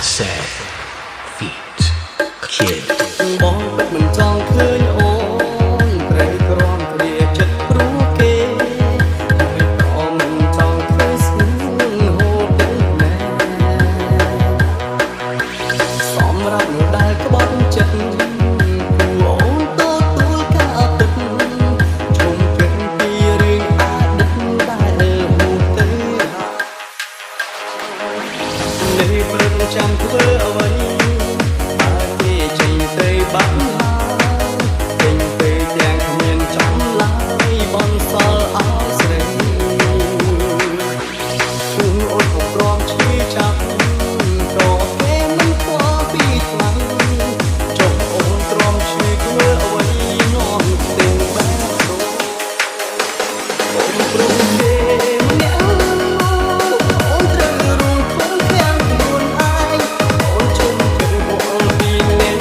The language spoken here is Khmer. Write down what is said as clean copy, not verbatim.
Sad feet kid បងពិតមិនចង់ឃើញអូនព្រៃក្រំគ្រាចិត្តព្រោះគេមិនអមមិនចង់ឃើញស្ងហូតទៅណែសម្រាប់នៅដែលក្បត់ចិត្តអូនតូចទូលកាពិតជុំគិតពីរឿងអតីតដែលហូរទៅនេះព្រឹកចាំធ្វើអ្វីបាក់ពេញពេលទាំងគ្មានចំឡាយបនសល់អោស្រីអូនក៏ព្រមឈឺចាប់ក៏គេមិនខ្វល់ពីខ្លាំងចុះអូនទ្រាំឈឺធ្វើអ្វីនាំទៅបែបនោះអូនព្រមទេម្នាក់អូនត្រូវរួមខ្លួនទាំងខ្លួនឯងអូនជុំទៅបងពីលេង